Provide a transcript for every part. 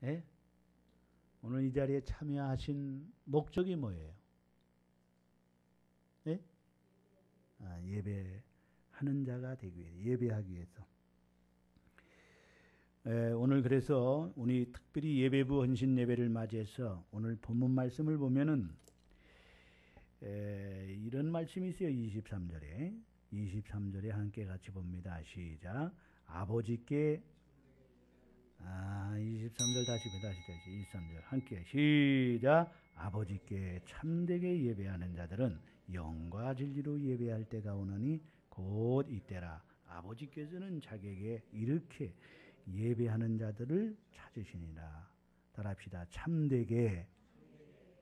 예? 오늘 이 자리에 참여하신 목적이 뭐예요? 예? 예배하는 자가 되기 위해, 예배하기 위해서. 오늘 그래서 우리 특별히 예배부 헌신 예배를 맞이해서 오늘 본문 말씀을 보면은 이런 말씀이 있어요. 23절에 함께 같이 봅니다. 시작. 아버지께 23절 다시 23절 함께 시작. 아버지께 참되게 예배하는 자들은 영과 진리로 예배할 때가 오느니 곧 이때라. 아버지께서는 자기에게 이렇게 예배하는 자들을 찾으시니라. 따라합시다. 참되게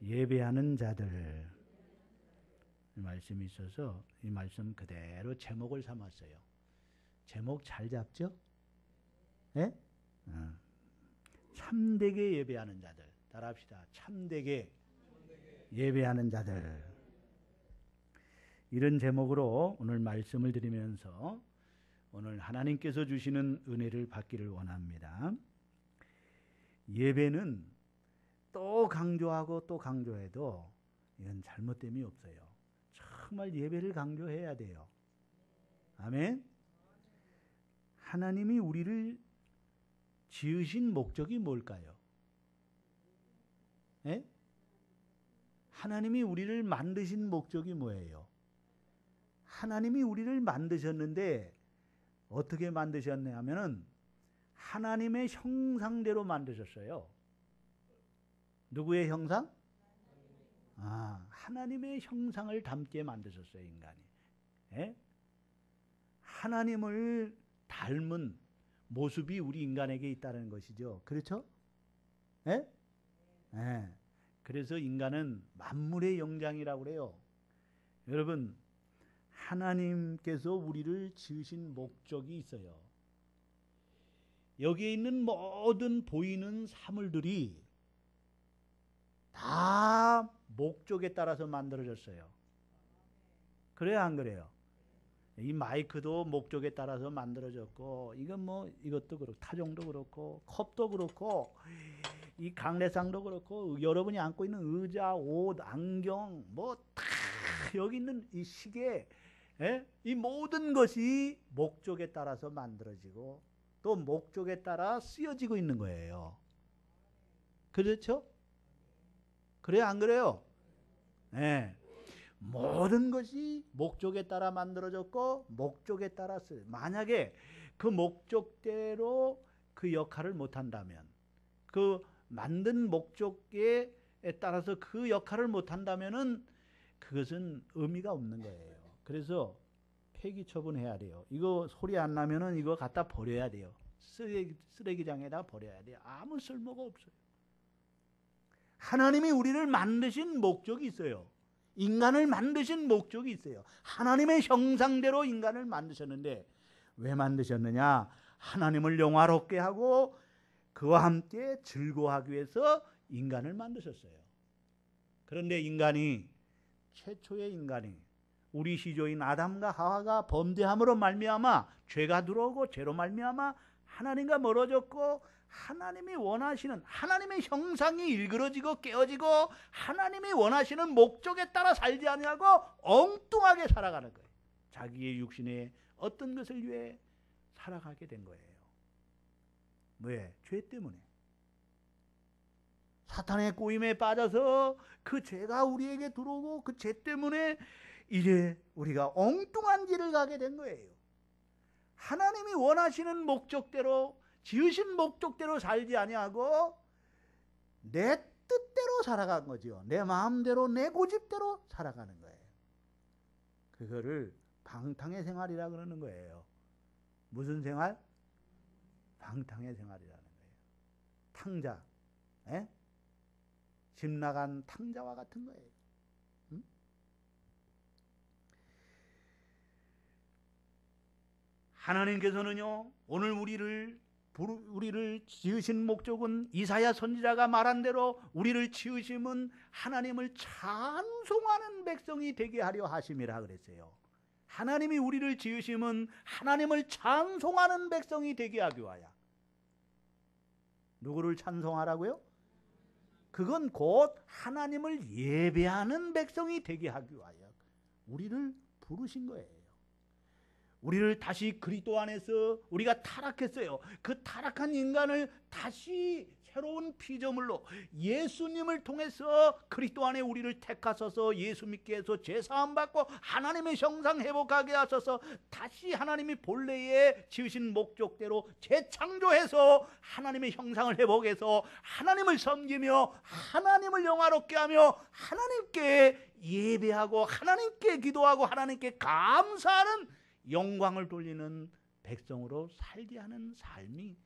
예배하는 자들. 이 말씀이 있어서 이 말씀 그대로 제목을 삼았어요. 제목 잘 잡죠? 예? 참되게 예배하는 자들. 따라합시다. 참되게 예배하는 자들. 이런 제목으로 오늘 말씀을 드리면서 오늘 하나님께서 주시는 은혜를 받기를 원합니다. 예배는 또 강조하고 또 강조해도 이건 잘못됨이 없어요. 정말 예배를 강조해야 돼요. 아멘. 하나님이 우리를 지으신 목적이 뭘까요? 예? 하나님이 우리를 만드신 목적이 뭐예요? 하나님이 우리를 만드셨는데 어떻게 만드셨냐 하면은 하나님의 형상대로 만드셨어요. 누구의 형상? 하나님의 형상을 담게 만드셨어요, 인간이. 예? 하나님을 닮은 모습이 우리 인간에게 있다는 것이죠. 그렇죠? 예? 예. 그래서 인간은 만물의 영장이라고 그래요. 여러분, 하나님께서 우리를 지으신 목적이 있어요. 여기에 있는 모든 보이는 사물들이 다 목적에 따라서 만들어졌어요. 그래요, 안 그래요? 이 마이크도 목적에 따라서 만들어졌고, 이건 뭐 이것도 그렇고, 타종도 그렇고, 컵도 그렇고, 이 강례상도 그렇고, 여러분이 안고 있는 의자, 옷, 안경, 뭐 다 여기 있는 이 시계, 이 모든 것이 목적에 따라서 만들어지고 또 목적에 따라 쓰여지고 있는 거예요. 그렇죠? 그래요, 안 그래요? 네. 모든 것이 목적에 따라 만들어졌고 목적에 따라 쓰여. 만약에 그 목적대로 그 역할을 못한다면, 그 만든 목적에 따라서 그 역할을 못한다면은 그것은 의미가 없는 거예요. 그래서 폐기 처분해야 돼요. 이거 소리 안 나면은 이거 갖다 버려야 돼요. 쓰레기장에다 버려야 돼요. 아무 쓸모가 없어요. 하나님이 우리를 만드신 목적이 있어요. 인간을 만드신 목적이 있어요. 하나님의 형상대로 인간을 만드셨는데 왜 만드셨느냐? 하나님을 영화롭게 하고 그와 함께 즐거워하기 위해서 인간을 만드셨어요. 그런데 최초의 인간이 우리 시조인 아담과 하와가 범죄함으로 말미암아 죄가 들어오고 죄로 말미암아 하나님과 멀어졌고, 하나님이 원하시는 하나님의 형상이 일그러지고 깨어지고 하나님이 원하시는 목적에 따라 살지 아니하고 엉뚱하게 살아가는 거예요. 자기의 육신의 어떤 것을 위해 살아가게 된 거예요. 왜? 죄 때문에. 사탄의 꼬임에 빠져서 그 죄가 우리에게 들어오고 그 죄 때문에 이제 우리가 엉뚱한 길을 가게 된 거예요. 하나님이 원하시는 목적대로, 지으신 목적대로 살지 아니하고 내 뜻대로 살아간 거죠. 내 마음대로, 내 고집대로 살아가는 거예요. 그거를 방탕의 생활이라 그러는 거예요. 무슨 생활? 방탕의 생활이라는 거예요. 탕자, 집 나간 탕자와 같은 거예요. 응? 하나님께서는요, 오늘 우리를 지으신 목적은 이사야 선지자가 말한 대로 우리를 지으심은 하나님을 찬송하는 백성이 되게 하려 하심이라 그랬어요. 하나님이 우리를 지으심은 하나님을 찬송하는 백성이 되게 하기 위하여. 누구를 찬송하라고요? 그건 곧 하나님을 예배하는 백성이 되게 하기 위하여 우리를 부르신 거예요. 우리를 다시 그리스도 안에서 우리가 타락했어요. 그 타락한 인간을 다시 새로운 피조물로 예수님을 통해서 그리스도 안에 우리를 택하셔서 예수 믿게 해서 죄사함 받고 하나님의 형상 회복하게 하셔서 다시 하나님이 본래에 지으신 목적대로 재창조해서 하나님의 형상을 회복해서 하나님을 섬기며 하나님을 영화롭게 하며 하나님께 예배하고 하나님께 기도하고 하나님께 감사하는 영광을 돌리는 백성으로 살게 하는 삶이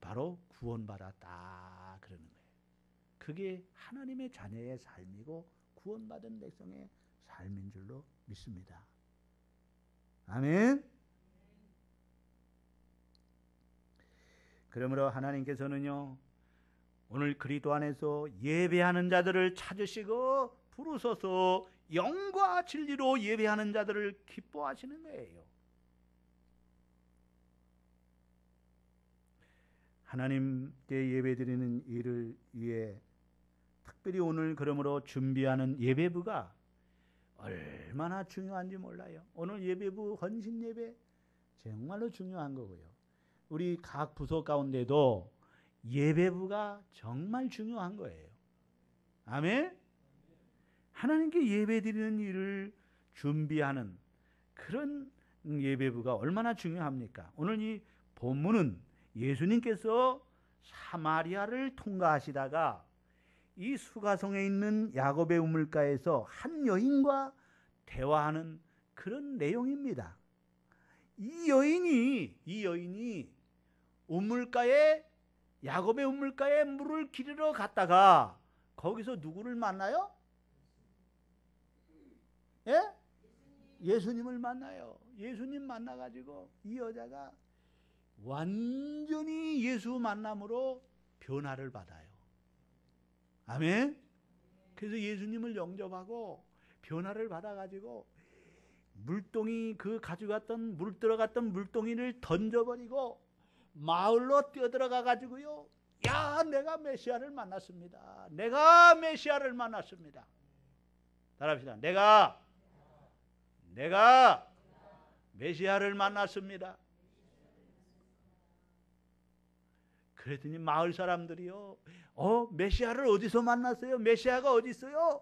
바로 구원받았다 그러는 거예요. 그게 하나님의 자녀의 삶이고 구원받은 백성의 삶인 줄로 믿습니다. 아멘. 그러므로 하나님께서는요, 오늘 그리스도 안에서 예배하는 자들을 찾으시고 부르셔서 영과 진리로 예배하는 자들을 기뻐하시는 거예요. 하나님께 예배드리는 일을 위해 특별히 오늘 그러므로 준비하는 예배부가 얼마나 중요한지 몰라요. 오늘 예배부 헌신 예배 정말로 중요한 거고요. 우리 각 부서 가운데도 예배부가 정말 중요한 거예요. 아멘. 하나님께 예배드리는 일을 준비하는 그런 예배부가 얼마나 중요합니까? 오늘 이 본문은 예수님께서 사마리아를 통과하시다가 이 수가성에 있는 야곱의 우물가에서 한 여인과 대화하는 그런 내용입니다. 이 여인이 우물가에 야곱의 우물가에 물을 기르러 갔다가 거기서 누구를 만나요? 예? 예수님을 만나요. 예수님 만나가지고 이 여자가 완전히 예수 만남으로 변화를 받아요. 아멘. 그래서 예수님을 영접하고 변화를 받아가지고 물동이 그 가져갔던 물 들어갔던 물동이를 던져버리고 마을로 뛰어들어가가지고요. 야, 내가 메시아를 만났습니다. 내가 메시아를 만났습니다. 따라합시다. 내가 메시아를 만났습니다. 그랬더니 마을 사람들이요, 메시아를 어디서 만났어요? 메시아가 어디 있어요?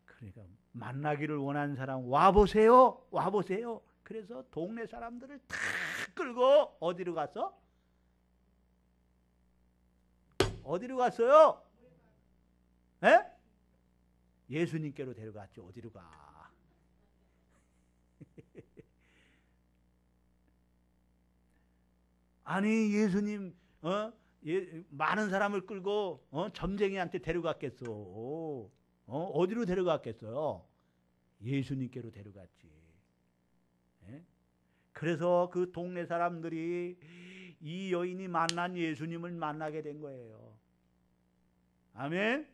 그러니까 만나기를 원하는 사람 와보세요. 와보세요. 그래서 동네 사람들을 다 끌고 어디로 갔어? 어디로 갔어요? 에? 예수님께로 데려갔죠. 어디로 가? 아니 예수님 많은 사람을 끌고 점쟁이한테 데려갔겠어. 어디로 데려갔겠어요? 예수님께로 데려갔지. 예? 그래서 그 동네 사람들이 이 여인이 만난 예수님을 만나게 된 거예요. 아멘.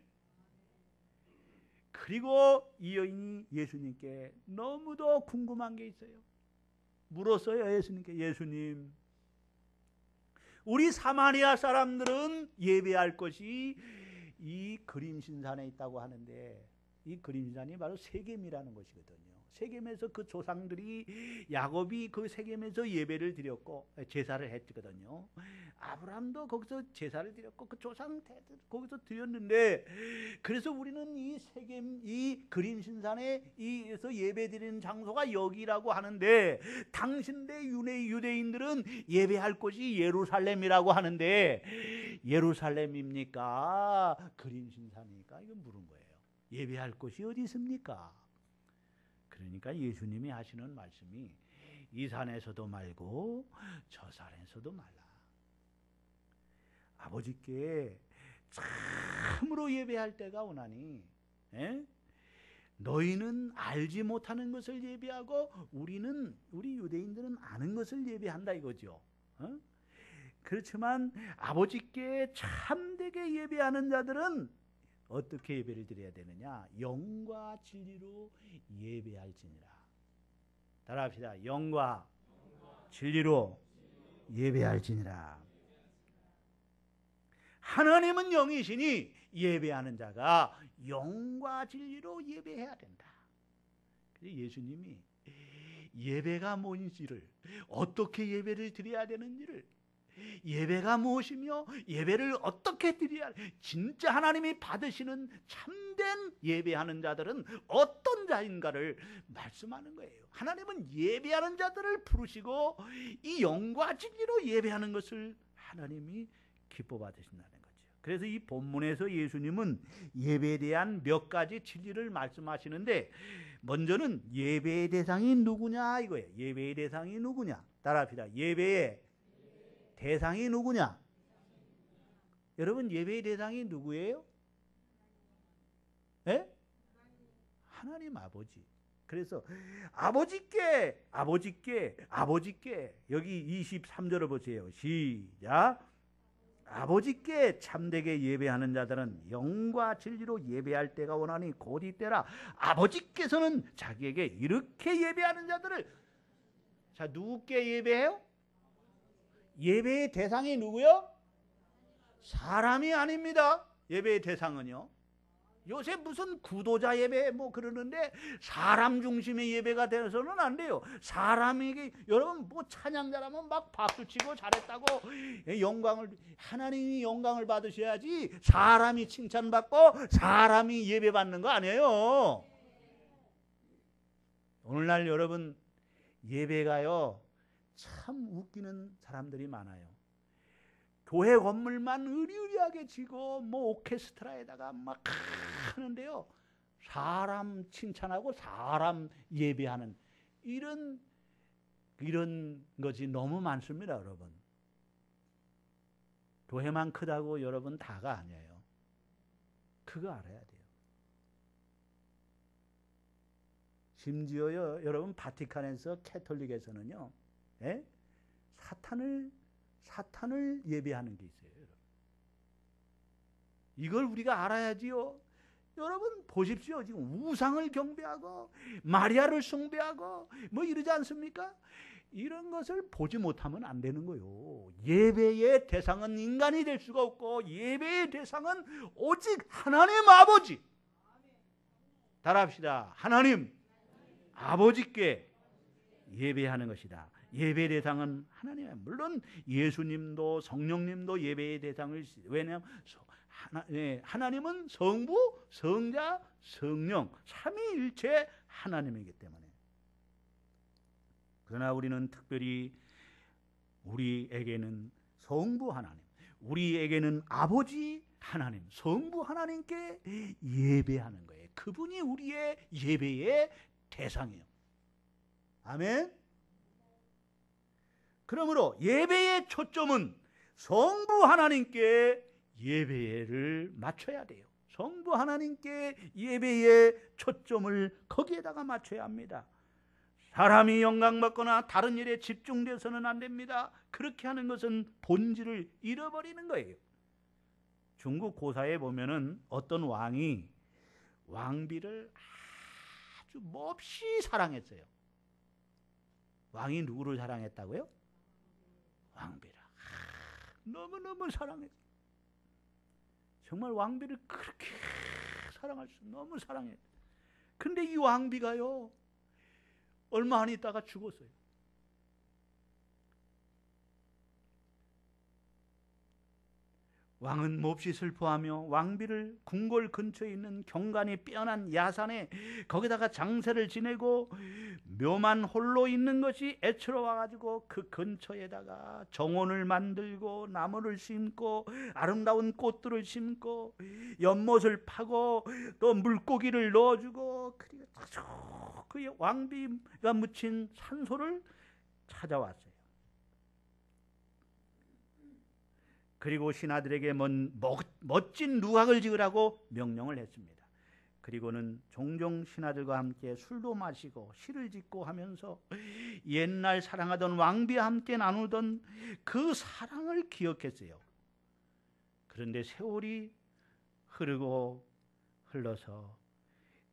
그리고 이 여인이 예수님께 너무도 궁금한 게 있어요. 물었어요. 예수님께. 예수님, 우리 사마리아 사람들은 예배할 것이 이 그림신산에 있다고 하는데 이 그림신산이 바로 세겜이라는 것이거든요. 세겜에서 그 조상들이 야곱이 그 세겜에서 예배를 드렸고 제사를 했거든요. 아브라함도 거기서 제사를 드렸고 그 조상 거기서 드렸는데, 그래서 우리는 이 세겜 이 그림신산에서 예배 드리는 장소가 여기라고 하는데 당신네 유대인들은 예배할 곳이 예루살렘이라고 하는데 예루살렘입니까? 그림신산입니까? 이거 물은 거예요. 예배할 곳이 어디 있습니까? 그러니까 예수님이 하시는 말씀이 이 산에서도 말고 저 산에서도 말라. 아버지께 참으로 예배할 때가 오나니 너희는 알지 못하는 것을 예배하고 우리 유대인들은 아는 것을 예배한다 이거죠. 그렇지만 아버지께 참되게 예배하는 자들은 어떻게 예배를 드려야 되느냐? 영과 진리로 예배할지니라. 따라합시다. 영과 진리로 예배할지니라. 하나님은 영이시니 예배하는 자가 영과 진리로 예배해야 된다. 예수님이 예배가 뭔지를, 어떻게 예배를 드려야 되는지를, 예배가 무엇이며 예배를 어떻게 드려야, 진짜 하나님이 받으시는 참된 예배하는 자들은 어떤 자인가를 말씀하는 거예요. 하나님은 예배하는 자들을 부르시고 이 영과 진리로 예배하는 것을 하나님이 기뻐 받으신다는 거죠. 그래서 이 본문에서 예수님은 예배에 대한 몇 가지 진리를 말씀하시는데, 먼저는 예배의 대상이 누구냐 이거예요. 예배의 대상이 누구냐? 따라합시다. 예배의 대상이 누구냐? 여러분, 예배의 대상이 누구예요? 예? 하나님 아버지. 그래서 아버지께 여기 23절을 보세요. 시작. 아버지께 참되게 예배하는 자들은 영과 진리로 예배할 때가 오나니 곧 이때라. 아버지께서는 자기에게 이렇게 예배하는 자들을, 자, 누구께 예배해요? 예배의 대상이 누구요? 사람이 아닙니다. 예배의 대상은요. 요새 무슨 구도자 예배 뭐 그러는데 사람 중심의 예배가 되어서는 안 돼요. 사람에게, 여러분 뭐 찬양자라면 막 박수치고 잘했다고 영광을, 하나님이 영광을 받으셔야지 사람이 칭찬받고 사람이 예배받는 거 아니에요. 오늘날 여러분 예배가요 참 웃기는 사람들이 많아요. 교회 건물만 으리으리하게 지고 뭐 오케스트라에다가 막 하는데요, 사람 칭찬하고 사람 예배하는 이런 것이 너무 많습니다. 여러분, 교회만 크다고 여러분 다가 아니에요. 그거 알아야 돼요. 심지어요, 여러분 바티칸에서 캐톨릭에서는요, 예? 사탄을 예배하는 게 있어요. 여러분. 이걸 우리가 알아야지요. 여러분 보십시오. 지금 우상을 경배하고 마리아를 숭배하고 뭐 이러지 않습니까? 이런 것을 보지 못하면 안 되는 거예요. 예배의 대상은 인간이 될 수가 없고 예배의 대상은 오직 하나님 아버지. 따라합시다. 하나님 아버지께 예배하는 것이다. 예배의 대상은 하나님이에요. 물론 예수님도 성령님도 예배의 대상을, 왜냐하면 하나님은 성부, 성자, 성령 삼위일체 하나님이기 때문에. 그러나 우리는 특별히 우리에게는 성부 하나님, 우리에게는 아버지 하나님, 성부 하나님께 예배하는 거예요. 그분이 우리의 예배의 대상이에요. 아멘. 그러므로 예배의 초점은 성부 하나님께 예배를 맞춰야 돼요. 성부 하나님께 예배의 초점을 거기에다가 맞춰야 합니다. 사람이 영광받거나 다른 일에 집중돼서는 안 됩니다. 그렇게 하는 것은 본질을 잃어버리는 거예요. 중국 고사에 보면은 어떤 왕이 왕비를 아주 몹시 사랑했어요. 왕이 누구를 사랑했다고요? 왕비를 너무너무 사랑했어요. 정말 왕비를 그렇게 사랑할 수, 너무 사랑해요. 근데 이 왕비가요 얼마 안 있다가 죽었어요. 왕은 몹시 슬퍼하며 왕비를 궁궐 근처에 있는 경관이 빼어난 야산에 거기다가 장세를 지내고 묘만 홀로 있는 것이 애처로워가지고 그 근처에다가 정원을 만들고 나무를 심고 아름다운 꽃들을 심고 연못을 파고 또 물고기를 넣어주고, 그리고 그 왕비가 묻힌 산소를 찾아왔어요. 그리고 신하들에게 멋진 누각을 지으라고 명령을 했습니다. 그리고는 종종 신하들과 함께 술도 마시고 시를 짓고 하면서 옛날 사랑하던 왕비와 함께 나누던 그 사랑을 기억했어요. 그런데 세월이 흘러서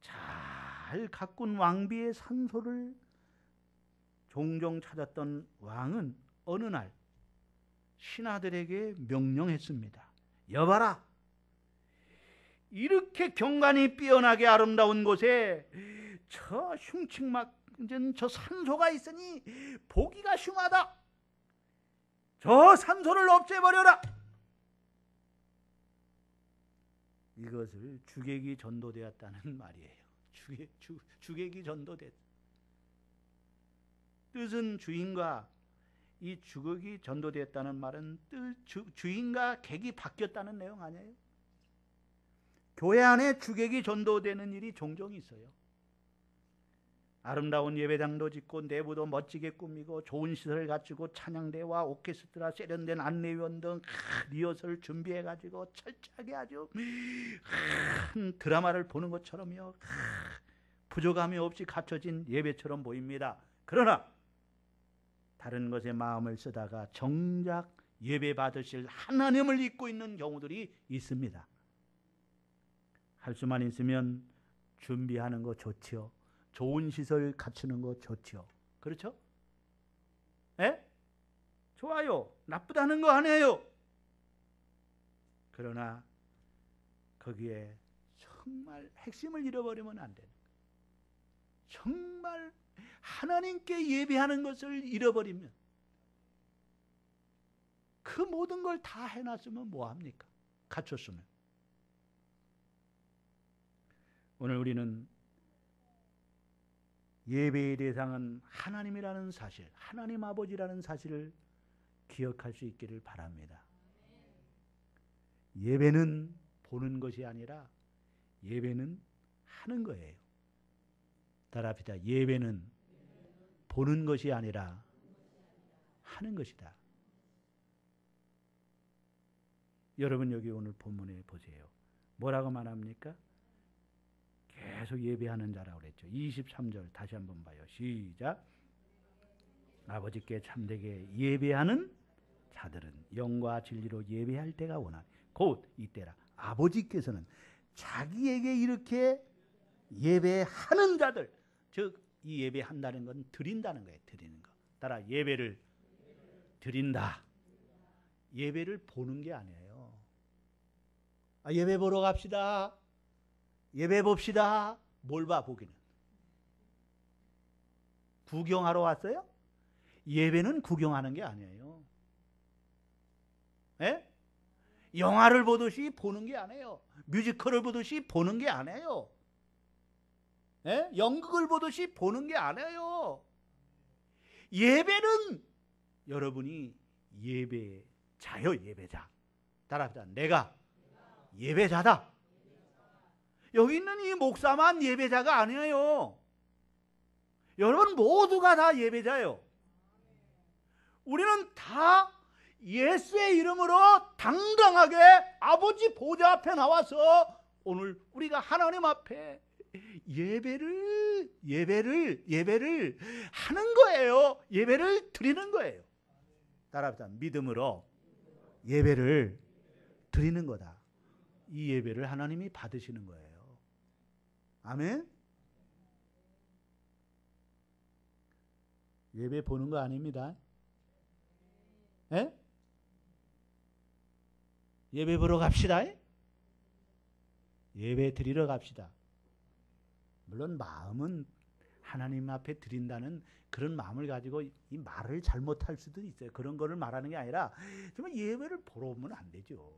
잘 가꾼 왕비의 산소를 종종 찾았던 왕은 어느 날 신하들에게 명령했습니다. 여봐라, 이렇게 경관이 삐어나게 아름다운 곳에 저 흉측맞은 저 산소가 있으니 보기가 흉하다. 저 산소를 없애버려라. 이것을 주객이 전도되었다는 말이에요. 주객이 전도됐. 뜻은 주인과 이 주객이 전도되었다는 말은 주인과 객이 바뀌었다는 내용 아니에요? 교회 안에 주객이 전도되는 일이 종종 있어요. 아름다운 예배장도 짓고 내부도 멋지게 꾸미고 좋은 시설을 갖추고 찬양대와 오케스트라, 세련된 안내위원 등 리허설 준비해가지고 철저하게 아주 큰 드라마를 보는 것처럼요, 부족함이 없이 갖춰진 예배처럼 보입니다. 그러나 다른 것에 마음을 쓰다가 정작 예배 받으실 하나님을 잊고 있는 경우들이 있습니다. 할 수만 있으면 준비하는 거 좋지요. 좋은 시설 갖추는 거 좋죠. 그렇죠? 예? 좋아요. 나쁘다는 거 아니에요. 그러나 거기에 정말 핵심을 잃어버리면 안 돼요. 정말 하나님께 예배하는 것을 잃어버리면 그 모든 걸 다 해놨으면 뭐합니까? 갖췄으면. 오늘 우리는 예배의 대상은 하나님이라는 사실, 하나님 아버지라는 사실을 기억할 수 있기를 바랍니다. 예배는 보는 것이 아니라 예배는 하는 거예요. 따라합시다. 예배는 보는 것이 아니라 하는 것이다. 여러분 여기 오늘 본문에 보세요. 뭐라고 말합니까? 계속 예배하는 자라고 그랬죠. 23절 다시 한번 봐요. 시작. 아버지께 참되게 예배하는 자들은 영과 진리로 예배할 때가 오나 곧 이때라. 아버지께서는 자기에게 이렇게 예배하는 자들, 즉 이 예배한다는 건 드린다는 거예요. 드리는 거. 따라 예배를 드린다. 예배를 보는 게 아니에요. 예배 보러 갑시다. 예배 봅시다. 뭘 봐 보기는? 구경하러 왔어요? 예배는 구경하는 게 아니에요. 예? 영화를 보듯이 보는 게 아니에요. 뮤지컬을 보듯이 보는 게 아니에요. 예? 연극을 보듯이 보는 게 아니에요. 예배는 여러분이 예배자요. 예배자. 따라합시다. 내가 예배자다. 여기 있는 이 목사만 예배자가 아니에요. 여러분 모두가 다 예배자예요. 우리는 다 예수의 이름으로 당당하게 아버지 보좌 앞에 나와서 오늘 우리가 하나님 앞에 예배를 하는 거예요. 예배를 드리는 거예요. 따라합시다. 믿음으로 예배를 드리는 거다. 이 예배를 하나님이 받으시는 거예요. 아멘? 예배 보는 거 아닙니다. 예? 예배 보러 갑시다. 예배 드리러 갑시다. 물론 마음은 하나님 앞에 드린다는 그런 마음을 가지고 이 말을 잘못할 수도 있어요. 그런 거를 말하는 게 아니라 정말 예배를 보러 오면 안 되죠.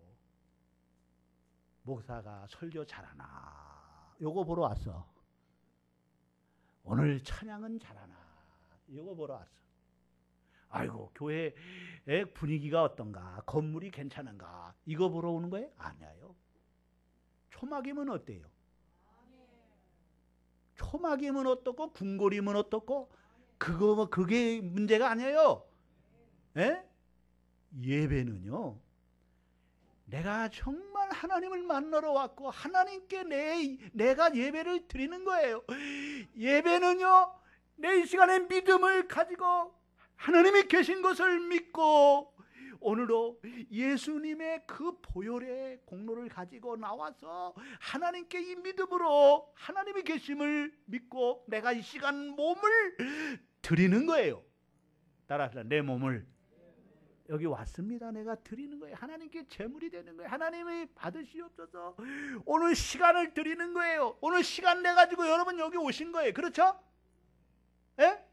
목사가 설교 잘하나 요거 보러 왔어. 오늘 찬양은 잘하나 요거 보러 왔어. 아이고 교회의 분위기가 어떤가, 건물이 괜찮은가 이거 보러 오는 거예요? 아니에요. 초막이면 어때요? 초막이면 어떻고 궁궐이면 어떻고 그게 문제가 아니에요. 예? 예배는요, 내가 정말 하나님을 만나러 왔고 하나님께 내가 예배를 드리는 거예요. 예배는요, 내 이 시간에 믿음을 가지고 하나님이 계신 것을 믿고 오늘도 예수님의 그 보혈의 공로를 가지고 나와서 하나님께 이 믿음으로 하나님이 계심을 믿고 내가 이 시간 몸을 드리는 거예요. 따라서 내 몸을 여기 왔습니다. 내가 드리는 거예요. 하나님께 제물이 되는 거예요. 하나님이 받으시옵소서. 오늘 시간을 드리는 거예요. 오늘 시간 내가지고 여러분 여기 오신 거예요. 그렇죠? 예?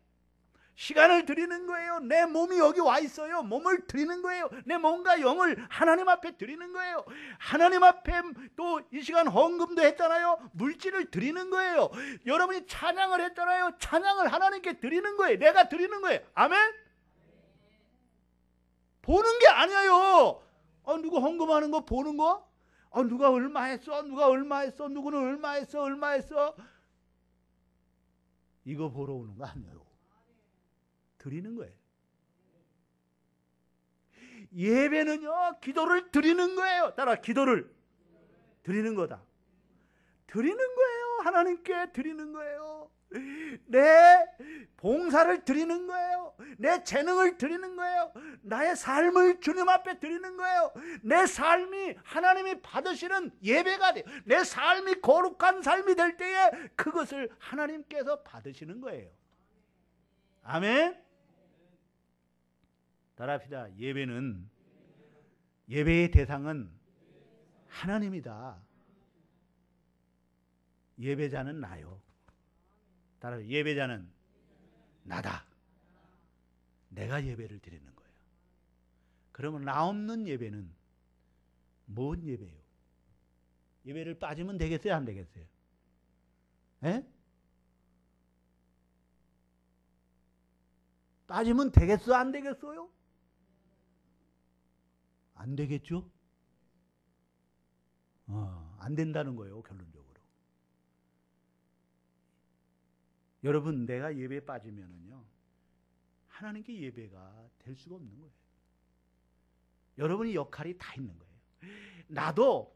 시간을 드리는 거예요. 내 몸이 여기 와 있어요. 몸을 드리는 거예요. 내 몸과 영을 하나님 앞에 드리는 거예요. 하나님 앞에 또 이 시간 헌금도 했잖아요. 물질을 드리는 거예요. 여러분이 찬양을 했잖아요. 찬양을 하나님께 드리는 거예요. 내가 드리는 거예요. 아멘? 보는 게 아니에요. 누구 헌금하는 거 보는 거? 누가 얼마 했어? 누가 얼마 했어? 누구는 얼마 했어? 얼마 했어? 이거 보러 오는 거 아니에요. 드리는 거예요. 예배는요, 기도를 드리는 거예요. 따라, 기도를 드리는 거다. 드리는 거예요. 하나님께 드리는 거예요. 내 봉사를 드리는 거예요. 내 재능을 드리는 거예요. 나의 삶을 주님 앞에 드리는 거예요. 내 삶이 하나님이 받으시는 예배가 돼요. 내 삶이 거룩한 삶이 될 때에 그것을 하나님께서 받으시는 거예요. 아멘. 따라합시다. 예배의 대상은 하나님이다. 예배자는 나요. 따라, 예배자는 나다. 내가 예배를 드리는 거예요. 그러면 나 없는 예배는 뭔 예배예요? 예배를 빠지면 되겠어요? 안 되겠어요? 에? 빠지면 되겠어? 안 되겠어요? 안 되겠죠? 안 된다는 거예요, 결론적으로. 여러분, 내가 예배에 빠지면은요, 하나님께 예배가 될 수가 없는 거예요. 여러분이 역할이 다 있는 거예요. 나도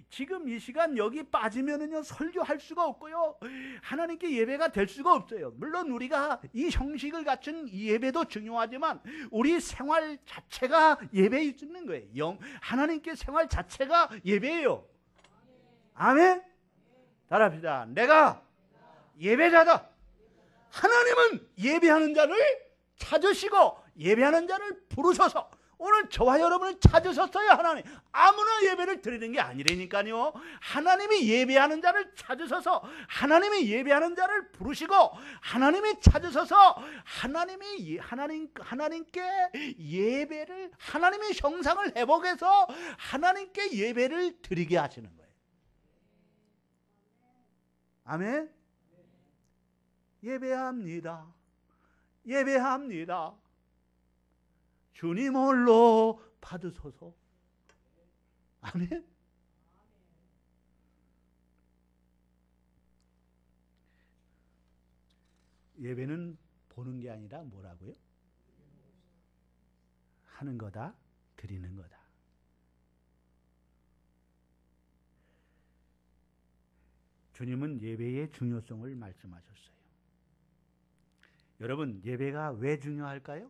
지금 이 시간 여기 빠지면은요, 설교할 수가 없고요, 하나님께 예배가 될 수가 없어요. 물론 우리가 이 형식을 갖춘 이 예배도 중요하지만 우리 생활 자체가 예배에 있는 거예요. 하나님께 생활 자체가 예배예요. 아멘. 따라합시다. 내가 예배자다. 하나님은 예배하는 자를 찾으시고 예배하는 자를 부르셔서 오늘 저와 여러분을 찾으셨어요. 하나님 아무나 예배를 드리는 게 아니라니까요. 하나님이 예배하는 자를 찾으셔서 하나님이 예배하는 자를 부르시고 하나님이 찾으셔서 하나님께 예배를 하나님의 형상을 회복해서 하나님께 예배를 드리게 하시는 거예요. 아멘. 예배합니다. 예배합니다. 주님 홀로 받으소서. 아멘. 예배는 보는 게 아니라 뭐라고요? 하는 거다, 드리는 거다. 주님은 예배의 중요성을 말씀하셨어요. 여러분, 예배가 왜 중요할까요?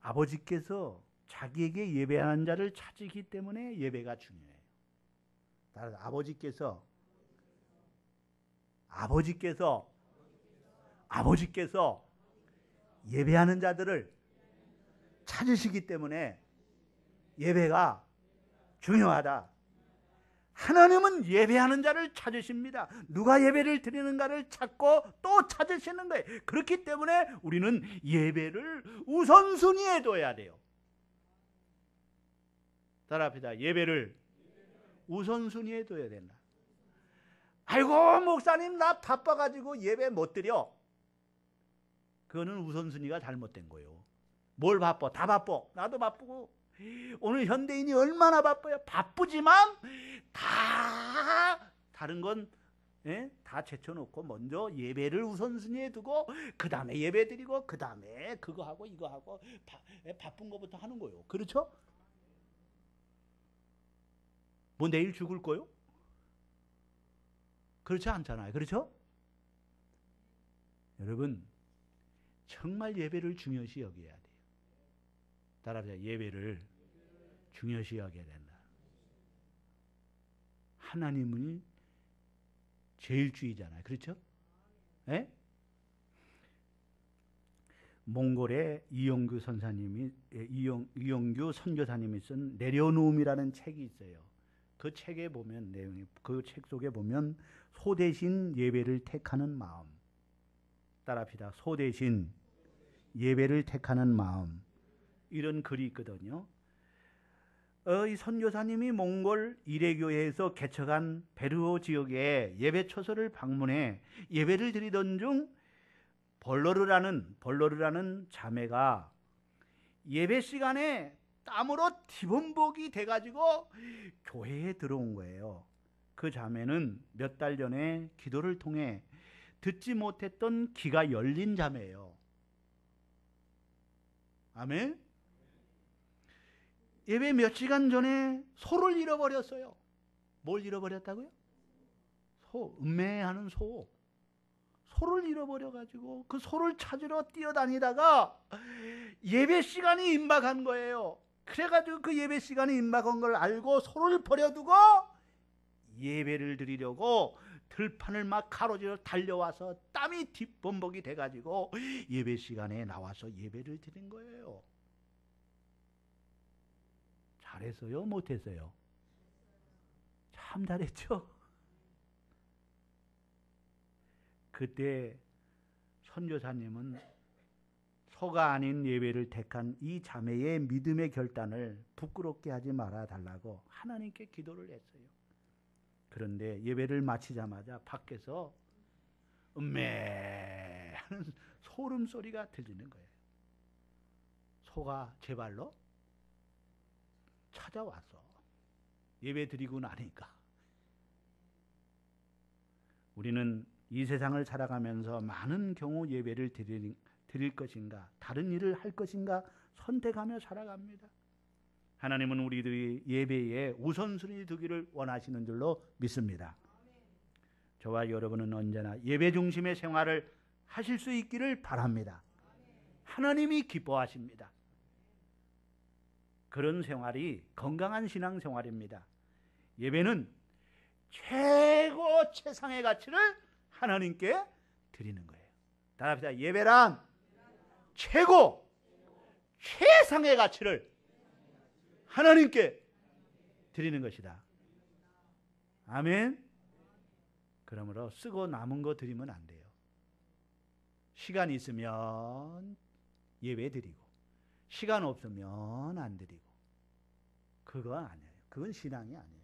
아버지께서 자기에게 예배하는 자를 찾으시기 때문에 예배가 중요해요. 따라서 아버지께서 예배하는 자들을 찾으시기 때문에 예배가 중요하다. 하나님은 예배하는 자를 찾으십니다. 누가 예배를 드리는가를 찾고 또 찾으시는 거예요. 그렇기 때문에 우리는 예배를 우선순위에 둬야 돼요. 따라합시다. 예배를 우선순위에 둬야 된다. 아이고 목사님 나 바빠가지고 예배 못 드려. 그거는 우선순위가 잘못된 거예요. 뭘 바빠? 다 바빠. 나도 바쁘고. 오늘 현대인이 얼마나 바빠요. 바쁘지만 다 다른 건 다 제쳐놓고 먼저 예배를 우선순위에 두고 그 다음에 예배 드리고 그 다음에 그거 하고 이거 하고 바쁜 것부터 하는 거예요. 그렇죠? 뭐 내일 죽을 거요? 그렇지 않잖아요. 그렇죠? 여러분 정말 예배를 중요시 여겨야 돼요. 따라합시다. 예배를 중요시 여겨야 된다. 하나님은 제일주의잖아요. 그렇죠? 예? 몽골의 이용규 선교사님이 쓴 내려놓음이라는 책이 있어요. 그 책에 보면 그 책 속에 보면 소대신 예배를 택하는 마음, 따라합시다. 소대신 예배를 택하는 마음, 이런 글이 있거든요. 이 선교사님이 몽골 이레교회에서 개척한 베르호 지역의 예배 처소를 방문해 예배를 드리던 중 벌러르라는 자매가 예배 시간에 땀으로 티범벅이 돼가지고 교회에 들어온 거예요. 그 자매는 몇 달 전에 기도를 통해 듣지 못했던 귀가 열린 자매예요. 아멘. 예배 몇 시간 전에 소를 잃어버렸어요. 뭘 잃어버렸다고요? 음매하는 소를 잃어버려가지고 그 소를 찾으러 뛰어다니다가 예배 시간이 임박한 거예요. 그래가지고 그 예배 시간이 임박한 걸 알고 소를 버려두고 예배를 드리려고 들판을 막 가로지르 달려와서 땀이 뒷범벅이 돼가지고 예배 시간에 나와서 예배를 드린 거예요. 잘했어요? 못했어요? 참 잘했죠? 그때 선교사님은 소가 아닌 예배를 택한 이 자매의 믿음의 결단을 부끄럽게 하지 말아 달라고 하나님께 기도를 했어요. 그런데 예배를 마치자마자 밖에서 음메 하는 소름소리가 들리는 거예요. 소가 제 발로 찾아와서 예배 드리고 나니까 우리는 이 세상을 살아가면서 많은 경우 예배를 드릴 것인가, 다른 일을 할 것인가 선택하며 살아갑니다. 하나님은 우리들이 예배에 우선순위 두기를 원하시는 줄로 믿습니다. 저와 여러분은 언제나 예배 중심의 생활을 하실 수 있기를 바랍니다. 하나님이 기뻐하십니다. 그런 생활이 건강한 신앙생활입니다. 예배는 최고 최상의 가치를 하나님께 드리는 거예요. 따라합시다. 예배란 최고 최상의 가치를 하나님께 드리는 것이다. 아멘. 그러므로 쓰고 남은 거 드리면 안 돼요. 시간 있으면 예배 드리고 시간 없으면 안 드리고 그건 아니에요. 그건 신앙이 아니에요.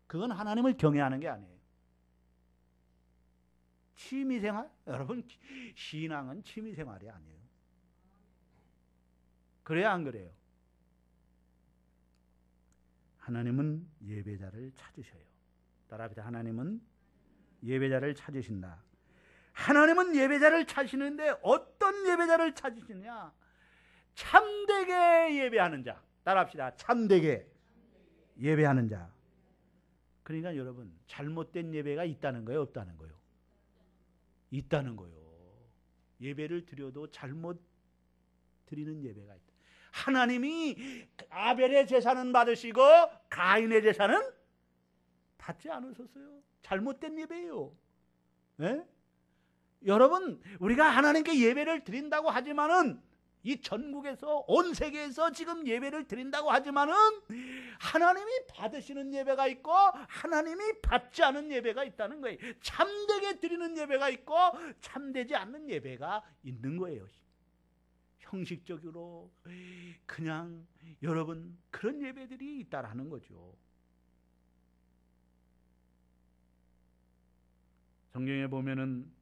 그건 하나님을 경외하는 게 아니에요. 취미생활? 여러분 신앙은 취미생활이 아니에요. 그래야 안 그래요? 하나님은 예배자를 찾으셔요. 따라합시다. 하나님은 예배자를 찾으신다. 하나님은 예배자를 찾으시는데 어떤 예배자를 찾으시느냐? 참되게 예배하는 자. 따라합시다. 참되게 예배하는 자. 그러니까 여러분 잘못된 예배가 있다는 거예요? 없다는 거예요? 있다는 거예요. 예배를 드려도 잘못 드리는 예배가 있다. 하나님이 아벨의 제사는 받으시고 가인의 제사는 받지 않으셨어요. 잘못된 예배예요. 네? 여러분 우리가 하나님께 예배를 드린다고 하지만은 이 전국에서 온 세계에서 지금 예배를 드린다고 하지만은 하나님이 받으시는 예배가 있고 하나님이 받지 않은 예배가 있다는 거예요. 참되게 드리는 예배가 있고 참되지 않는 예배가 있는 거예요. 형식적으로 그냥 여러분 그런 예배들이 있다라는 거죠. 성경에 보면은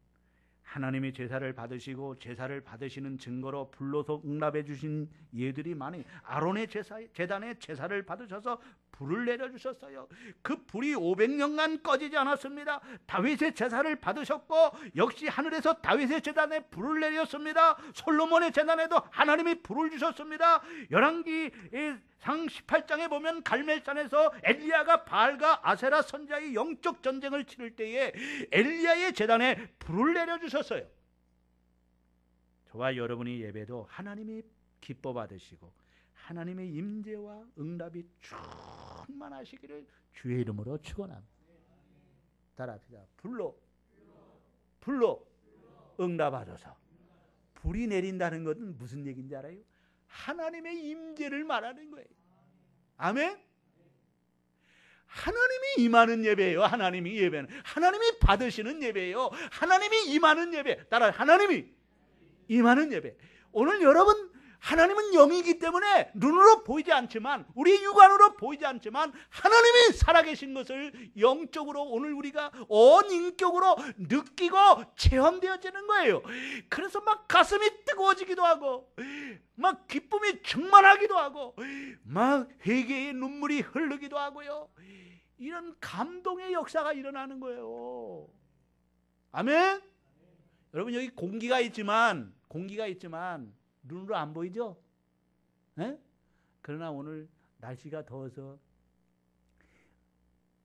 하나님이 제사를 받으시고 제사를 받으시는 증거로 불로서 응답해 주신 예들이 많이 아론의 제단에 제사를 받으셔서 불을 내려주셨어요. 그 불이 500년간 꺼지지 않았습니다. 다윗의 제사를 받으셨고 역시 하늘에서 다윗의 제단에 불을 내렸습니다. 솔로몬의 제단에도 하나님이 불을 주셨습니다. 열왕기상 18장에 보면 갈멜산에서 엘리야가 바알과 아세라 선지자의 영적 전쟁을 치를 때에 엘리야의 제단에 불을 내려주셨어요. 저와 여러분의 예배도 하나님이 기뻐 받으시고 하나님의 임재와 응답이 충만하시기를 주의 이름으로 축원합니다. 따라합시다. 불로 응답하소서. 불이 내린다는 것은 무슨 얘기인지 알아요? 하나님의 임재를 말하는 거예요. 아멘? 하나님이 임하는 예배예요. 하나님이 예배는 하나님이 받으시는 예배예요. 하나님이 임하는 예배. 따라 하나님이 임하는 예배. 오늘 여러분, 하나님은 영이기 때문에 눈으로 보이지 않지만, 우리 육안으로 보이지 않지만 하나님이 살아계신 것을 영적으로 오늘 우리가 온 인격으로 느끼고 체험되어지는 거예요. 그래서 막 가슴이 뜨거워지기도 하고, 막 기쁨이 충만하기도 하고, 막 회개의 눈물이 흐르기도 하고요. 이런 감동의 역사가 일어나는 거예요. 아멘? 여러분, 여기 공기가 있지만 눈으로 안 보이죠? 에? 그러나 오늘 날씨가 더워서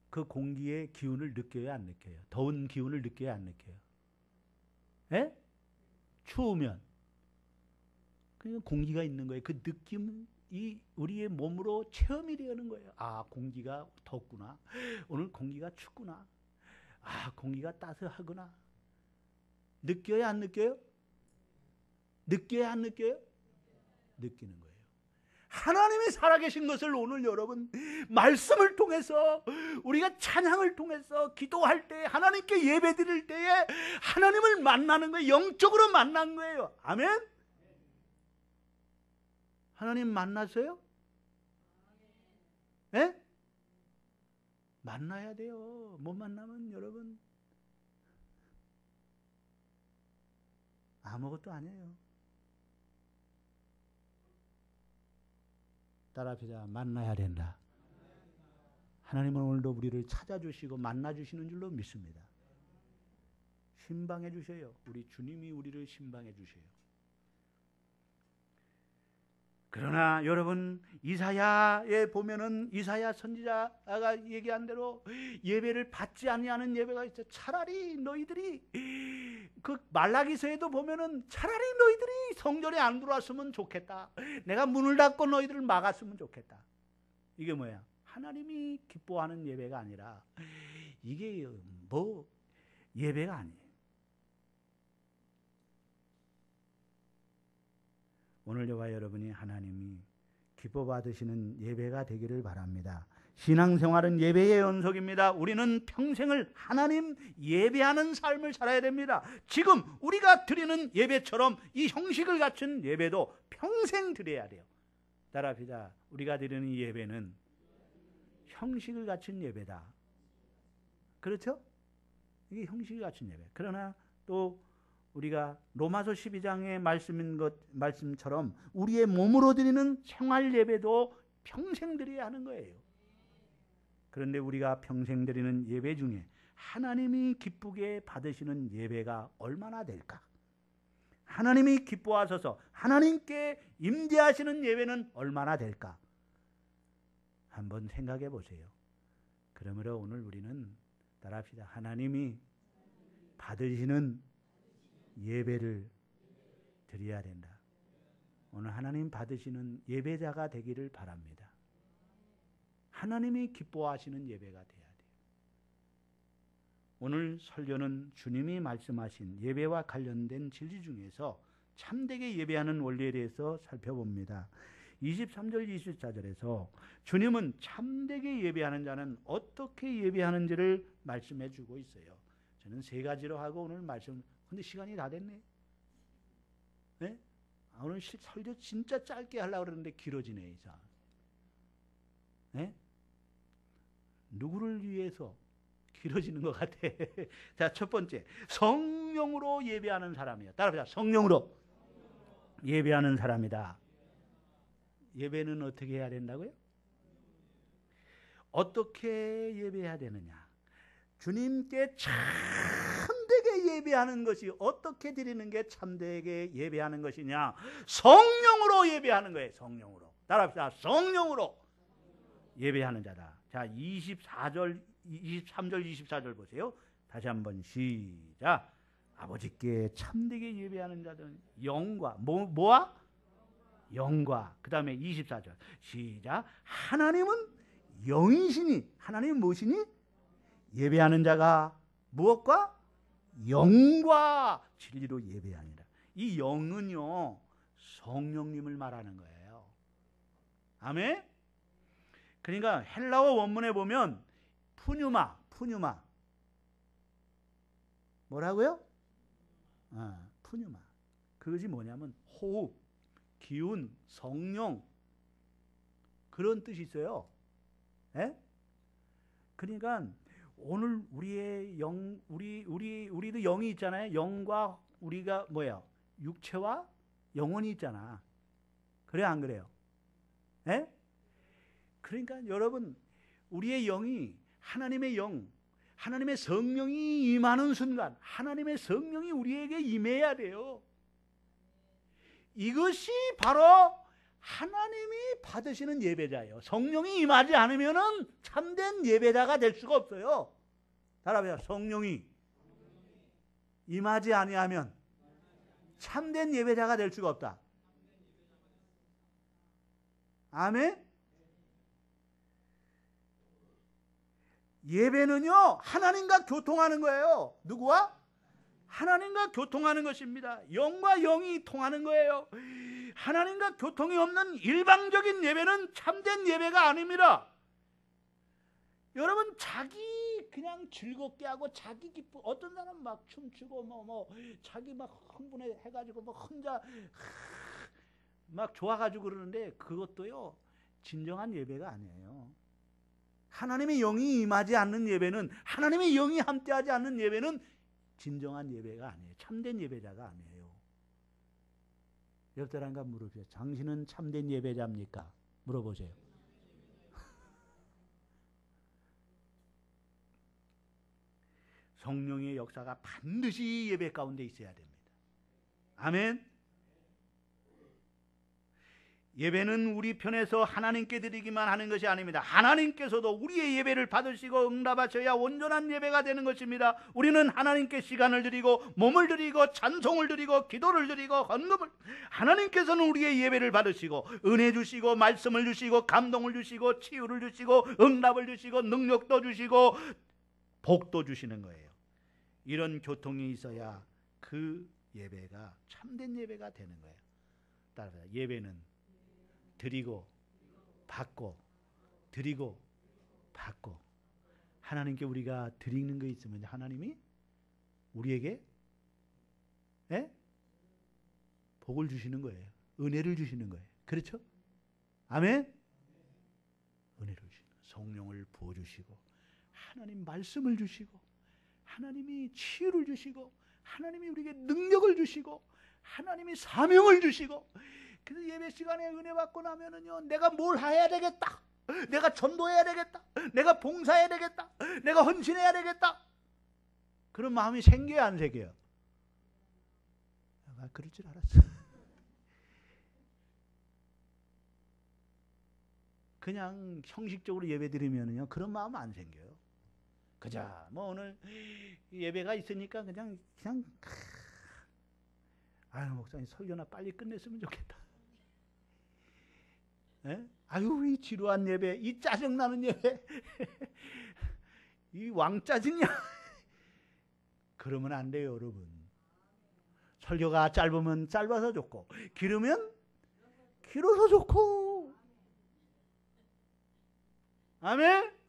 그 공기의 기운을 느껴요, 안 느껴요? 더운 기운을 느껴요, 안 느껴요? 에? 추우면 그냥 공기가 있는 거예요. 그 느낌이 우리의 몸으로 체험이 되는 거예요. 아, 공기가 덥구나. 오늘 공기가 춥구나. 아, 공기가 따스하구나. 느껴요, 안 느껴요? 느껴요, 안 느껴요? 느끼는 거예요. 하나님이 살아계신 것을 오늘 여러분 말씀을 통해서, 우리가 찬양을 통해서 기도할 때, 하나님께 예배 드릴 때에 하나님을 만나는 거예요. 영적으로 만난 거예요. 아멘? 하나님 만났어요? 예? 만나야 돼요. 못 만나면 여러분 아무것도 아니에요. 따라합시다. 만나야 된다. 하나님은 오늘도 우리를 찾아주시고 만나주시는 줄로 믿습니다. 신방해 주셔요. 우리 주님이 우리를 신방해 주셔요. 그러나 여러분, 이사야에 보면은 이사야 선지자가 얘기한 대로 예배를 받지 아니하는 예배가 있어. 차라리 너희들이, 그 말라기서에도 보면은 차라리 너희들이 성전에 안 들어왔으면 좋겠다. 내가 문을 닫고 너희들을 막았으면 좋겠다. 이게 뭐야? 하나님이 기뻐하는 예배가 아니라, 이게 뭐 예배가 아니에요. 오늘 저와 여러분이 하나님이 기뻐 받으시는 예배가 되기를 바랍니다. 신앙생활은 예배의 연속입니다. 우리는 평생을 하나님 예배하는 삶을 살아야 됩니다. 지금 우리가 드리는 예배처럼 이 형식을 갖춘 예배도 평생 드려야 돼요. 따라합시다. 우리가 드리는 예배는 형식을 갖춘 예배다. 그렇죠? 이게 형식을 갖춘 예배. 그러나 또 우리가 로마서 12장의 말씀처럼 우리의 몸으로 드리는 생활 예배도 평생 드려야 하는 거예요. 그런데 우리가 평생 드리는 예배 중에 하나님이 기쁘게 받으시는 예배가 얼마나 될까? 하나님이 기뻐하셔서 하나님께 임재하시는 예배는 얼마나 될까? 한번 생각해 보세요. 그러므로 오늘 우리는 따라합시다. 하나님이 받으시는 예배를 드려야 된다. 오늘 하나님 받으시는 예배자가 되기를 바랍니다. 하나님이 기뻐하시는 예배가 돼야 돼요. 오늘 설교는 주님이 말씀하신 예배와 관련된 진리 중에서 참되게 예배하는 원리에 대해서 살펴봅니다. 23절 24절에서 주님은 참되게 예배하는 자는 어떻게 예배하는지를 말씀해 주고 있어요. 저는 세 가지로 하고 오늘 말씀, 근데 시간이 다 됐네. 네? 오늘 설교 진짜 짧게 하려고 그러는데 길어지네, 이상. 네? 누구를 위해서 길어지는 것 같아. 자, 첫 번째, 성령으로 예배하는 사람이야. 따라합시다. 성령으로 예배하는 사람이다. 예배는 어떻게 해야 된다고요? 어떻게 예배해야 되느냐? 주님께 참되게 예배하는 것이, 어떻게 드리는 게 참되게 예배하는 것이냐? 성령으로 예배하는 거예요. 성령으로. 따라합시다. 성령으로 예배하는 자다. 자, 23절 24절 보세요. 다시 한번 시작. 아버지께 참되게 예배하는 자들은 영과 뭐와? 영과. 그 다음에 24절 시작. 하나님은 영이시니, 하나님은 무엇이니? 예배하는 자가 무엇과? 영과 진리로 예배하니라. 이 영은요, 성령님을 말하는 거예요. 아멘? 그러니까 헬라어 원문에 보면 푸뉴마 뭐라고요? 푸뉴마. 그것이 뭐냐면 호흡, 기운, 성령, 그런 뜻이 있어요. 예? 그러니까 오늘 우리의 영, 우리도 영이 있잖아요. 영과 우리가 뭐예요? 육체와 영혼이 있잖아. 그래 안 그래요? 예? 그러니까 여러분, 우리의 영이 하나님의 영, 하나님의 성령이 임하는 순간 하나님의 성령이 우리에게 임해야 돼요. 이것이 바로 하나님이 받으시는 예배자예요. 성령이 임하지 않으면 참된 예배자가 될 수가 없어요. 따라해요. 성령이 임하지 아니하면 참된 예배자가 될 수가 없다. 아멘? 예배는요, 하나님과 교통하는 거예요. 누구와? 하나님과 교통하는 것입니다. 영과 영이 통하는 거예요. 하나님과 교통이 없는 일방적인 예배는 참된 예배가 아닙니다. 여러분, 자기 그냥 즐겁게 하고 자기 기쁘, 어떤 사람 막 춤추고 자기 막 흥분해 해가지고 혼자 막 좋아가지고 그러는데 그것도요, 진정한 예배가 아니에요. 하나님의 영이 임하지 않는 예배는, 하나님의 영이 함께하지 않는 예배는 진정한 예배가 아니에요. 참된 예배자가 아니에요. 옆 사람과 물어보세요. 당신은 참된 예배자입니까? 물어보세요. 성령의 역사가 반드시 예배 가운데 있어야 됩니다. 아멘. 예배는 우리 편에서 하나님께 드리기만 하는 것이 아닙니다. 하나님께서도 우리의 예배를 받으시고 응답하셔야 온전한 예배가 되는 것입니다. 우리는 하나님께 시간을 드리고 몸을 드리고 찬송을 드리고 기도를 드리고 헌금을, 하나님께서는 우리의 예배를 받으시고 은혜 주시고 말씀을 주시고 감동을 주시고 치유를 주시고 응답을 주시고 능력도 주시고 복도 주시는 거예요. 이런 교통이 있어야 그 예배가 참된 예배가 되는 거예요. 따라서 예배는 드리고 받고 드리고 받고, 하나님께 우리가 드리는 거 있으면 하나님이 우리에게 복을 주시는 거예요. 은혜를 주시는 거예요. 그렇죠? 아멘? 은혜를 주시는, 성령을 부어주시고 하나님 말씀을 주시고 하나님이 치유를 주시고 하나님이 우리에게 능력을 주시고 하나님이 사명을 주시고, 그래서 예배 시간에 은혜 받고 나면은요, 내가 뭘 해야 되겠다, 내가 전도해야 되겠다, 내가 봉사해야 되겠다, 내가 헌신해야 되겠다, 그런 마음이 생겨요, 안 생겨요? 아, 그럴 줄 알았어. 그냥 형식적으로 예배 드리면은요, 그런 마음 안 생겨요. 그자 뭐 오늘 예배가 있으니까 그냥 아유, 목사님 설교나 빨리 끝냈으면 좋겠다. 아유, 이 지루한 예배, 이 짜증나는 예배, 이 왕짜증이야. 그러면 안 돼요, 여러분. 설교가 짧으면 짧아서 좋고 길으면 길어서 좋고. 아멘.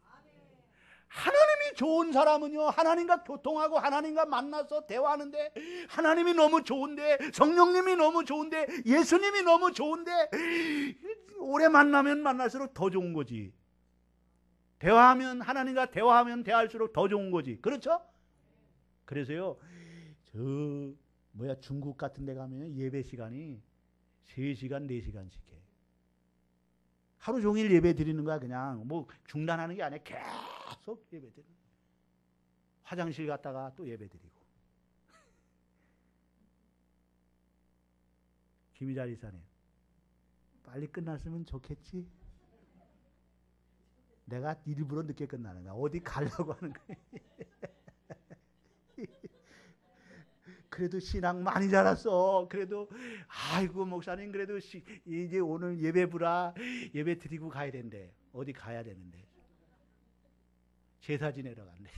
하나님이 좋은 사람은요, 하나님과 교통하고 하나님과 만나서 대화하는데 하나님이 너무 좋은데, 성령님이 너무 좋은데, 예수님이 너무 좋은데, 오래 만나면 만날수록 더 좋은 거지. 대화하면, 하나님과 대화하면 대화할수록 더 좋은 거지. 그렇죠? 그래서요, 중국 같은 데 가면 예배 시간이 3시간, 4시간씩 해. 하루 종일 예배 드리는 거야. 그냥 뭐 중단하는 게 아니야. 계속 예배 드리는 거야. 화장실 갔다가 또 예배 드리고. 김희자 이사님, 빨리 끝났으면 좋겠지. 내가 일부러 늦게 끝나는 거야. 어디 가려고 하는 거야. 그래도 신앙 많이 자랐어. 그래도 아이고 목사님, 그래도 이제 오늘 예배부라 예배 드리고 가야 된대. 어디 가야 되는데 제사 지내러 간대.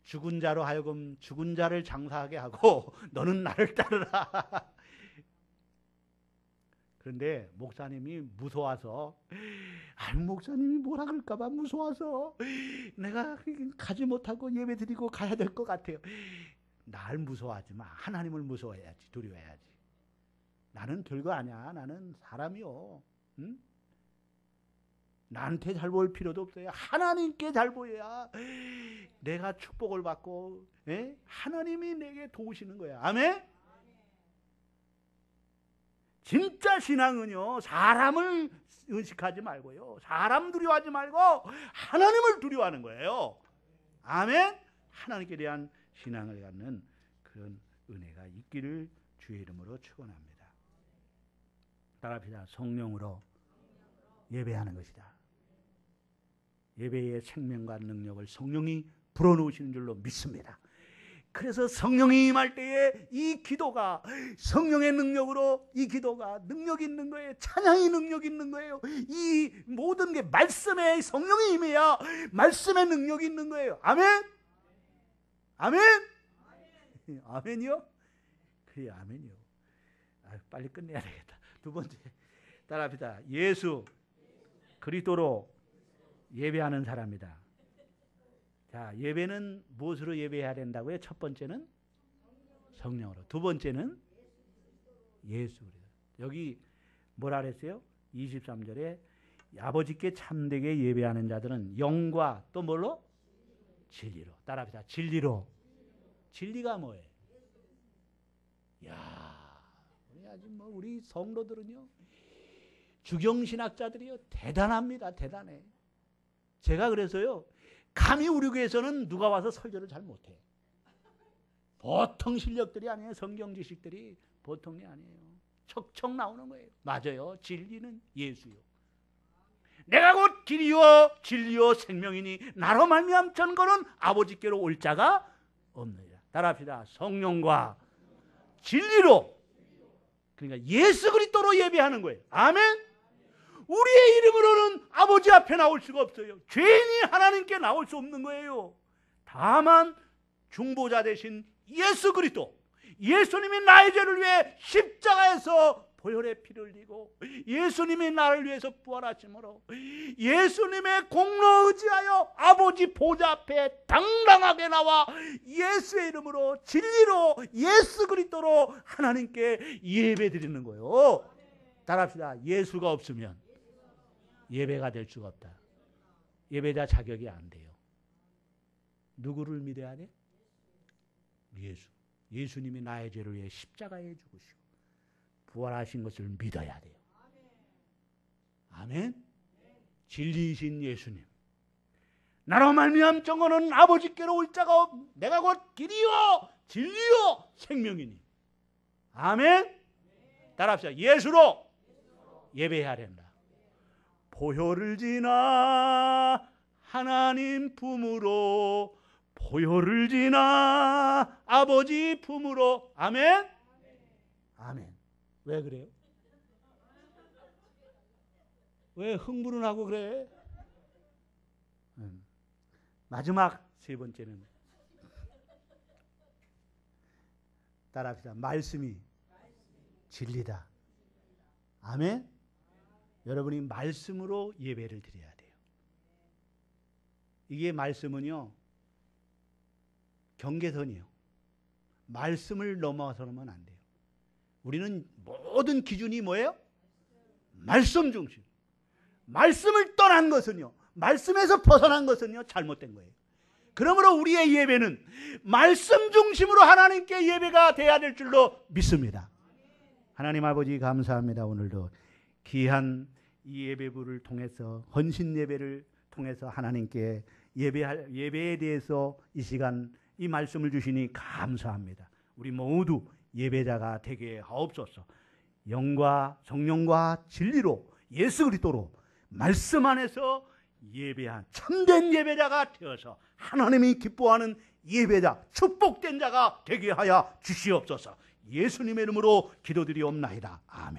죽은 자로 하여금 죽은 자를 장사하게 하고 너는 나를 따르라. 그런데 목사님이 무서워서, 목사님이 뭐라 그럴까 봐 무서워서 내가 가지 못하고 예배 드리고 가야 될 것 같아요. 날 무서워하지 마. 하나님을 무서워해야지, 두려워해야지. 나는 별거 아니야. 나는 사람이요. 응? 나한테 잘 보일 필요도 없어요. 하나님께 잘 보여야 내가 축복을 받고, 하나님이 내게 도우시는 거야. 아멘? 진짜 신앙은요, 사람을 의식하지 말고요, 사람 두려워하지 말고 하나님을 두려워하는 거예요. 아멘? 하나님께 대한 신앙을 갖는 그런 은혜가 있기를 주의 이름으로 축원합니다. 따라합시다. 성령으로 예배하는 것이다. 예배의 생명과 능력을 성령이 불어넣으시는 줄로 믿습니다. 그래서 성령이 임할 때에 이 기도가, 성령의 능력으로 이 기도가 능력 있는 거예요. 찬양이 능력 있는 거예요. 이 모든 게 말씀에 성령이 임해야 말씀의 능력이 있는 거예요. 아멘? 아멘? 아멘이요? 그래, 아멘이요. 빨리 끝내야 되겠다. 두 번째, 따라합시다. 예수 그리스도로 예배하는 사람이다. 자, 예배는 무엇으로 예배해야 된다고요? 첫 번째는 성령으로, 두 번째는 예수. 여기 뭐라 그랬어요? 23절에 아버지께 참되게 예배하는 자들은 영과 또 뭘로? 진리로. 따라합시다. 진리로. 진리가 뭐예요? 야, 우리 성도들은요, 주경신학자들이요, 대단합니다. 대단해. 제가 그래서요, 감히 우리 교회에서는 누가 와서 설교를 잘 못해. 보통 실력들이 아니에요. 성경 지식들이 보통이 아니에요. 척척 나오는 거예요. 맞아요. 진리는 예수요. 내가 곧 길이요 진리요 생명이니 나로 말미암 전거는 아버지께로 올 자가 없느니라. 따라합시다. 성령과 진리로, 그러니까 예수 그리스도로 예배하는 거예요. 아멘. 우리의 이름으로는 아버지 앞에 나올 수가 없어요. 죄인이 하나님께 나올 수 없는 거예요. 다만 중보자 되신 예수 그리스도, 예수님이 나의 죄를 위해 십자가에서 보혈의 피를 흘리고 예수님이 나를 위해서 부활하심으로 예수님의 공로 의지하여 아버지 보좌 앞에 당당하게 나와 예수의 이름으로 진리로 예수 그리스도로 하나님께 예배 드리는 거예요. 따라합시다. 예수가 없으면 예배가 될 수가 없다. 예배자 자격이 안 돼요. 누구를 믿어야 돼? 예수. 예수님이 나의 죄를 위해 십자가에 죽으시고 부활하신 것을 믿어야 돼요. 아멘. 진리이신 예수님, 나로 말미암 정거는 아버지께로 올 자가 없, 내가 곧 길이요 진리요 생명이니. 아멘. 따라합시다. 예수로 예배해야 된다. 보혈을 지나 하나님 품으로, 보혈을 지나 아버지 품으로. 아멘. 아멘. 왜 그래요? 왜 흥분을 하고 그래? 마지막 세 번째는 따라합시다. 말씀이 진리다. 아멘. 여러분이 말씀으로 예배를 드려야 돼요. 이게 말씀은요, 경계선이에요. 말씀을 넘어서면 안 돼요. 우리는 모든 기준이 뭐예요? 말씀 중심. 말씀을 떠난 것은요, 말씀에서 벗어난 것은요, 잘못된 거예요. 그러므로 우리의 예배는 말씀 중심으로 하나님께 예배가 돼야 될 줄로 믿습니다. 하나님 아버지 감사합니다. 오늘도 귀한 이 예배부를 통해서, 헌신 예배를 통해서 하나님께 예배에 대해서 이 시간 이 말씀을 주시니 감사합니다. 우리 모두 예배자가 되게 하옵소서. 영과 성령과 진리로 예수 그리스도로 말씀 안에서 예배한 참된 예배자가 되어서 하나님이 기뻐하는 예배자, 축복된 자가 되게 하여 주시옵소서. 예수님의 이름으로 기도드리옵나이다. 아멘.